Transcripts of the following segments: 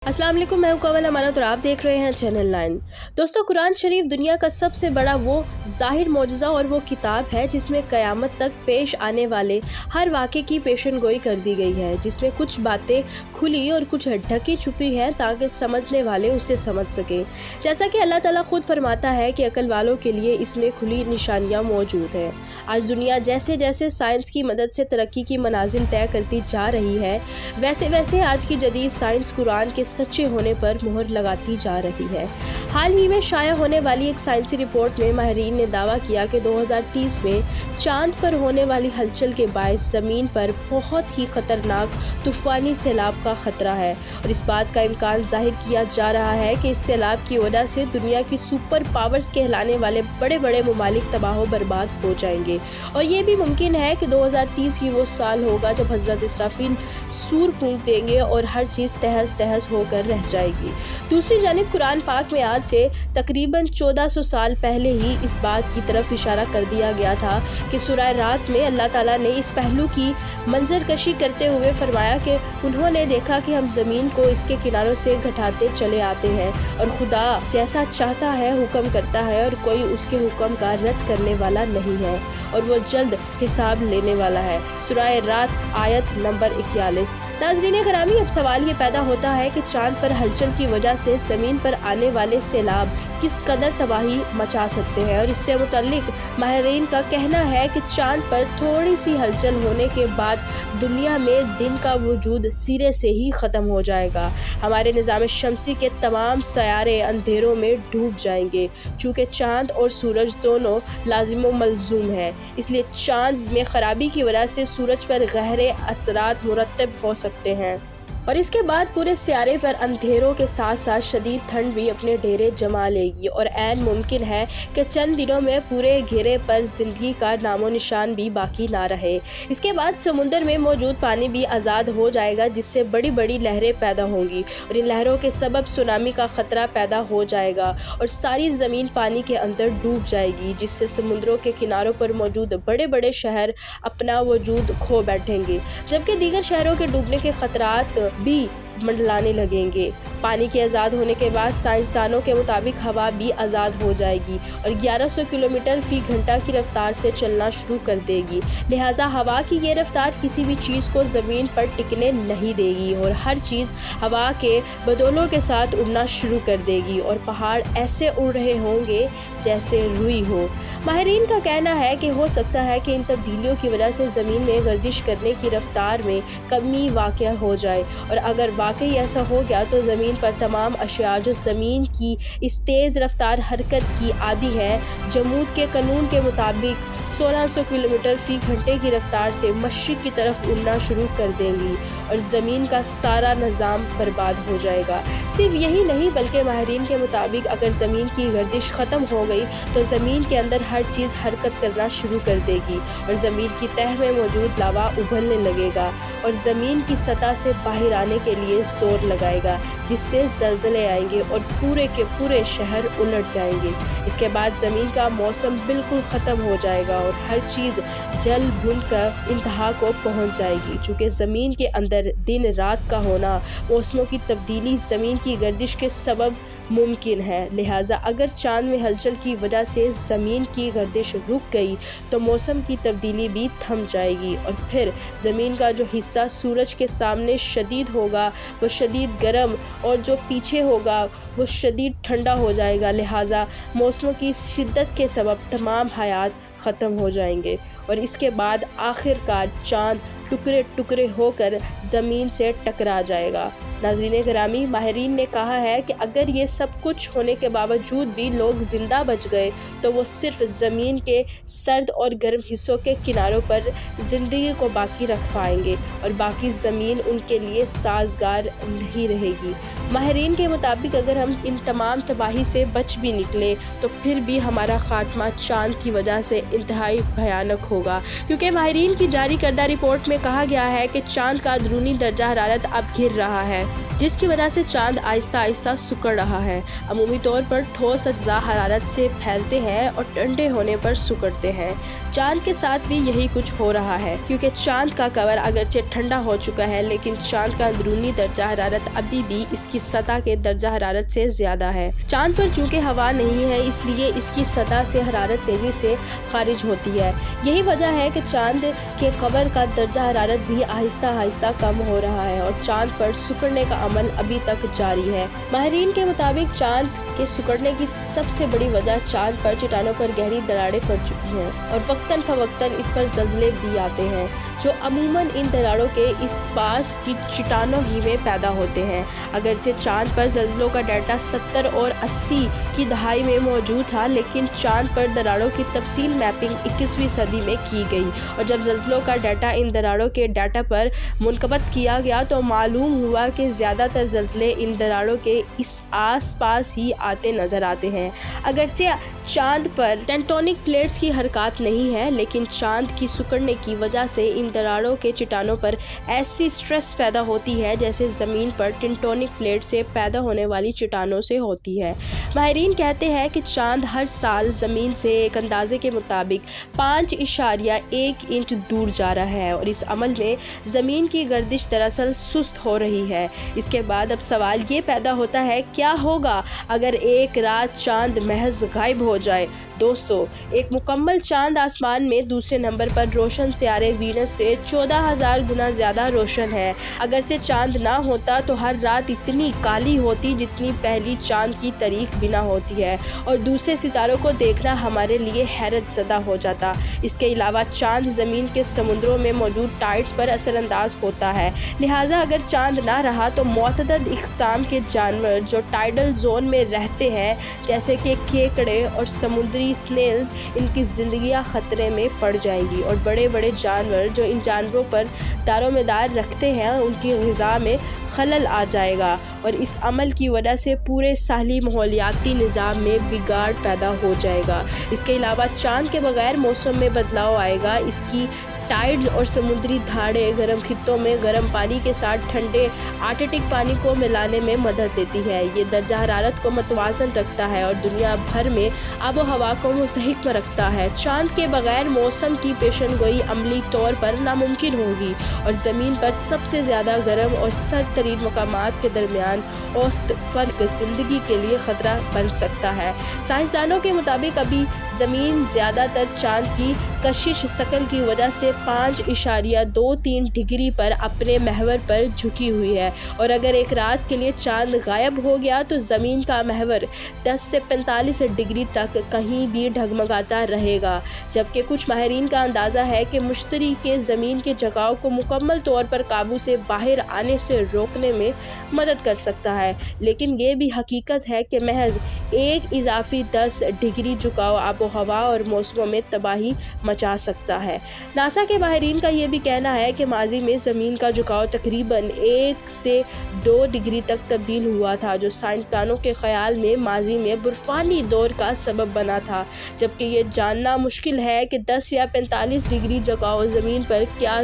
अस्सलाम वालेकुम, मैं हूं कवल अमानत और आप देख रहे हैं चैनल 9। दोस्तों, कुरान शरीफ दुनिया का सबसे बड़ा वो ज़ाहिर मौजज़ा और वो किताब है जिसमें क़यामत तक पेश आने वाले हर वाक़े की पेशन गोई कर दी गई है, जिसमें कुछ बातें खुली और कुछ ढकी छुपी हैं ताकि समझने वाले उसे समझ सकें। जैसा कि अल्लाह ताला खुद फरमाता है कि अक्ल वालों के लिए इसमें खुली निशानियाँ मौजूद हैं। आज दुनिया जैसे जैसे साइंस की मदद से तरक्की की मनाजिल तय करती जा रही है, वैसे वैसे आज की जदीद साइंस कुरान के सच्चे होने पर मुहर लगाती जा रही है। हाल ही में शाया होने वाली एक साइंसी रिपोर्ट में माहिरीन ने दावा किया कि 2030 में चांद पर होने वाली हलचल के बायस ज़मीन पर बहुत ही ख़तरनाक तूफ़ानी सैलाब का ख़तरा है, और इस बात का इम्कान ज़ाहिर किया जा रहा है कि इस सैलाब की वजह से दुनिया की सुपर पावर्स कहलाने वाले बड़े बड़े ममालिक तबाह बर्बाद हो जाएंगे। और ये भी मुमकिन है कि 2030 ही वो साल होगा जब हज़रत इसराफील सूर फूंक देंगे और हर चीज़ तहस तहस होकर रह जाएगी। दूसरी जानिब कुरान पाक में आज से तकरीबन 1400 साल पहले ही इस बात की तरफ इशारा कर दिया गया था कि सूरह रात में अल्लाह ताला ने इस पहलू की मंजर कशी करते हुए फरमाया कि उन्होंने देखा कि हम ज़मीन को इसके किनारों से घटाते चले आते हैं और खुदा जैसा चाहता है हुक्म करता है और कोई उसके हुक्म का रद्द करने वाला नहीं है और वो जल्द हिसाब लेने वाला है। सूरह रात आयत नंबर 41। नाज़रीन गिरामी, अब सवाल ये पैदा होता है कि चांद पर हलचल की वजह से ज़मीन पर आने वाले सैलाब किस कदर तबाही मचा सकते हैं, और इससे मुतल्लिक माहिरीन का कहना है कि चांद पर थोड़ी सी हलचल होने के बाद दुनिया में दिन का वजूद सिरे से ही ख़त्म हो जाएगा। हमारे निज़ाम शमसी के तमाम सयारे अंधेरों में डूब जाएंगे। चूँकि चांद और सूरज दोनों लाजिम व मलजूम हैं, इसलिए चांद में ख़राबी की वजह से सूरज पर गहरे असरात मुरतब हो सकते हैं, और इसके बाद पूरे सियारे पर अंधेरों के साथ साथ शदीद ठंड भी अपने डेरे जमा लेगी, और ऐन मुमकिन है कि चंद दिनों में पूरे घेरे पर ज़िंदगी का नामो निशान भी बाकी ना रहे। इसके बाद समुंदर में मौजूद पानी भी आज़ाद हो जाएगा, जिससे बड़ी बड़ी लहरें पैदा होंगी, और इन लहरों के सबब सुनामी का ख़तरा पैदा हो जाएगा और सारी ज़मीन पानी के अंदर डूब जाएगी, जिससे समुद्रों के किनारों पर मौजूद बड़े बड़े शहर अपना वजूद खो बैठेंगे, जबकि दीगर शहरों के डूबने के ख़तरात भी मंडलाने लगेंगे। पानी के आज़ाद होने के बाद साइंसदानों के मुताबिक हवा भी आज़ाद हो जाएगी और 1100 किलोमीटर फ़ी घंटा की रफ्तार से चलना शुरू कर देगी। लिहाजा हवा की ये रफ्तार किसी भी चीज़ को ज़मीन पर टिकने नहीं देगी और हर चीज़ हवा के बदौलों के साथ उड़ना शुरू कर देगी और पहाड़ ऐसे उड़ रहे होंगे जैसे रुई हो। माहिरीन का कहना है कि हो सकता है कि इन तब्दीलियों की वजह से ज़मीन में गर्दिश करने की रफ्तार में कमी वाक़या हो जाए, और अगर वाकई ऐसा हो गया तो ज़मीन पर तमाम अशिया जो ज़मीन की इस तेज़ रफ्तार हरकत की आदी है, जमूद के कानून के मुताबिक 1600 किलोमीटर फ़ी घंटे की रफ्तार से मशरिक़ की तरफ उड़ना शुरू कर देंगी और ज़मीन का सारा निज़ाम बर्बाद हो जाएगा। सिर्फ यही नहीं बल्कि माहिरीन के मुताबिक अगर ज़मीन की गर्दिश ख़त्म हो गई तो ज़मीन के अंदर हर चीज़ हरकत करना शुरू कर देगी और ज़मीन की तह में मौजूद लावा उबलने लगेगा और ज़मीन की सतह से बाहर आने के लिए जोर लगाएगा, जिससे ज़लज़ले आएंगे और पूरे के पूरे शहर उलट जाएंगे। इसके बाद ज़मीन का मौसम बिल्कुल ख़त्म हो जाएगा और हर चीज़ जल भुन कर इंतहा को पहुंच जाएगी। चूँकि ज़मीन के अंदर दिन रात का होना, मौसमों की तब्दीली ज़मीन की गर्दिश के सबब मुमकिन है, लिहाजा अगर चांद में हलचल की वजह से ज़मीन की गर्दिश रुक गई तो मौसम की तब्दीली भी थम जाएगी और फिर ज़मीन का जो हिस्सा सूरज के सामने शदीद होगा वो शदीद गर्म और जो पीछे होगा वो शदीद ठंडा हो जाएगा। लिहाजा मौसमों की शिद्दत के सबब तमाम हयात ख़त्म हो जाएंगे और इसके बाद आखिरकार चांद टुकड़े टुकड़े होकर ज़मीन से टकरा जाएगा। नाज़रीन गिरामी, माहिरीन ने कहा है कि अगर ये सब कुछ होने के बावजूद भी लोग ज़िंदा बच गए तो वो सिर्फ ज़मीन के सर्द और गर्म हिस्सों के किनारों पर ज़िंदगी को बाकी रख पाएंगे और बाकी ज़मीन उनके लिए साजगार नहीं रहेगी। माहिरीन के मुताबिक अगर हम इन तमाम तबाही से बच भी निकले तो फिर भी हमारा ख़ात्मा चांद की वजह से इंतहाई भयानक होगा, क्योंकि माहिरीन की जारी करदा रिपोर्ट में कहा गया है कि चांद का अंदरूनी दर्जा हरारत अब गिर रहा है। जिसकी वजह से चांद आहिस्ता आहिस्ता सिकुड़ रहा है। अमूमी तौर पर ठोस अज्जा हरारत से फैलते हैं और ठंडे होने पर सिकुड़ते हैं। चांद के साथ भी यही कुछ हो रहा है, क्योंकि चांद का कवर अगरचे ठंडा हो चुका है, लेकिन चांद का अंदरूनी दर्जा हरारत अभी भी इसकी सतह के दर्जा हरारत से ज्यादा है। चांद पर चूंकि हवा नहीं है, इसलिए इसकी सतह से हरारत तेजी से खारिज होती है। यही वजह है कि चांद के कवर का दर्जा हरारत भी आहिस्ता आहिस्ता कम हो रहा है और चांद पर सिकुड़ने का अमल अभी तक जारी है। माहिरीन के मुताबिक चांद के सिकुड़ने की सबसे बड़ी वजह चांद पर चट्टानों पर गहरी दरारें पड़ चुकी हैं और वक्तन फवक्तन इस पर ज़लज़ले भी आते हैं, जो अमूमन इन दरारों के इस पास की चट्टानों ही में पैदा होते हैं। अगरचे चांद पर ज़लज़लों का डाटा 70 और 80 की दहाई में मौजूद था, लेकिन चांद पर दरारों की तफसील मैपिंग 21वीं सदी में की गई और जब ज़लज़लों का डाटा इन दरारों के डाटा पर मुनकबत किया गया तो मालूम हुआ कि ज़्यादातर ज़लज़ले इन दरारों के इस आस पास ही आते नज़र आते हैं। अगरचे चांद पर टेक्टोनिक प्लेट्स की हरकत नहीं है, लेकिन चांद की सिकुड़ने की वजह से इन दरारों के चट्टानों पर ऐसी स्ट्रेस पैदा होती है जैसे ज़मीन पर टेक्टोनिक प्लेट से पैदा होने वाली चट्टानों से होती है। माहिरीन कहते हैं कि चांद हर साल ज़मीन से एक अंदाजे के मुताबिक 5.1 इंच दूर जा रहा है और इस अमल में ज़मीन की गर्दिश दरअसल सुस्त हो रही है। इसके बाद अब सवाल ये पैदा होता है, क्या होगा अगर एक रात चांद महज गायब हो जाए? दोस्तों, एक मुकम्मल चांद आसमान में दूसरे नंबर पर रोशन सियारे वीनस से 14,000 गुना ज़्यादा रोशन है। अगरचे चांद ना होता तो हर रात इतनी काली होती जितनी पहली चांद की तारीख बिना होती है और दूसरे सितारों को देखना हमारे लिए हैरत ज़दा हो जाता। इसके अलावा चांद ज़मीन के समुद्रों में मौजूद टाइड्स पर असरअंदाज होता है, लिहाजा अगर चांद ना रहा तो मुतअद्दिद इक़साम के जानवर जो टाइडल जोन में रहते हैं, जैसे कि केकड़े और समुद्री स्नेल्स, इनकी ज़िंदगियां ख़तरे में पड़ जाएंगी और बड़े बड़े जानवर जो इन जानवरों पर दारोमदार रखते हैं, उनकी ग़िज़ा में खलल आ जाएगा और इस अमल की वजह से पूरे साहली माहौलियाती निज़ाम में बिगाड़ पैदा हो जाएगा। इसके अलावा चांद के बगैर मौसम में बदलाव आएगा। इसकी टाइड्स और समुद्री धारें गर्म खित्तों में गर्म पानी के साथ ठंडे आर्कटिक पानी को मिलाने में मदद देती है। ये दर्जा हरारत को मतवाज़न रखता है और दुनिया भर में आबो हवा को मुस्तहिक में रखता है। चांद के बगैर मौसम की पेशन गोई अमली तौर पर नामुमकिन होगी और ज़मीन पर सबसे ज़्यादा गर्म और सर्द तरीन मकामात के दरमियान औसत फ़र्क ज़िंदगी के लिए ख़तरा बन सकता है। साइंसदानों के मुताबिक अभी ज़मीन ज़्यादातर चांद की कशिश शकल की वजह से 5.23 डिग्री पर अपने महवर पर झुकी हुई है और अगर एक रात के लिए चांद गायब हो गया तो ज़मीन का महवर 10 से 45 डिग्री तक कहीं भी ढगमगाता रहेगा। जबकि कुछ माहिरीन का अंदाज़ा है कि मुश्तरी के ज़मीन के झुकाव को मुकम्मल तौर पर काबू से बाहर आने से रोकने में मदद कर सकता है, लेकिन ये भी हकीकत है कि महज एक इजाफी 10 डिग्री झुकाव आबो हवा और मौसमों में तबाही मचा सकता है। नासा के माहिरीन का ये भी कहना है कि माजी में ज़मीन का झुकाव तकरीबन 1 से 2 डिग्री तक तब्दील हुआ था, जो साइंसदानों के ख्याल में माजी में बर्फानी दौर का सबब बना था। जबकि ये जानना मुश्किल है कि 10 या 45 डिग्री झुकाव ज़मीन पर क्या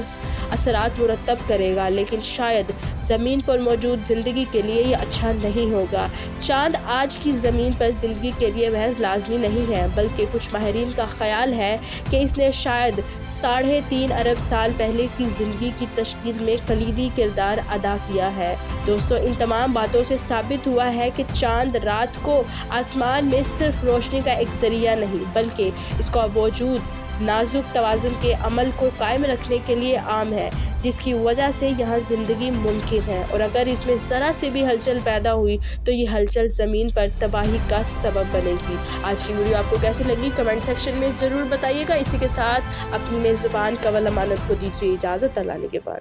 असरात मुरतब करेगा, लेकिन शायद ज़मीन पर मौजूद ज़िंदगी के लिए ये अच्छा नहीं होगा। चांद आज की ज़मीन पर ज़िंदगी के लिए महज लाजमी नहीं है, बल्कि कुछ माहिरीन का ख्याल है कि इसने शायद 3.5 अरब साल पहले की ज़िंदगी की तश्कील में कलीदी किरदार अदा किया है। दोस्तों, इन तमाम बातों से साबित हुआ है कि चांद रात को आसमान में सिर्फ रोशनी का एक ज़रिया नहीं, बल्कि इसका वजूद नाजुक तवाज़ुन के अमल को कायम रखने के लिए आम है, जिसकी वजह से यहाँ ज़िंदगी मुमकिन है और अगर इसमें ज़रा से भी हलचल पैदा हुई तो ये हलचल ज़मीन पर तबाही का सबब बनेगी। आज की वीडियो आपको कैसी लगी कमेंट सेक्शन में ज़रूर बताइएगा। इसी के साथ अपनी मेज़बान कवल अमानत को दीजिए इजाज़त। अल्लाह के बाद।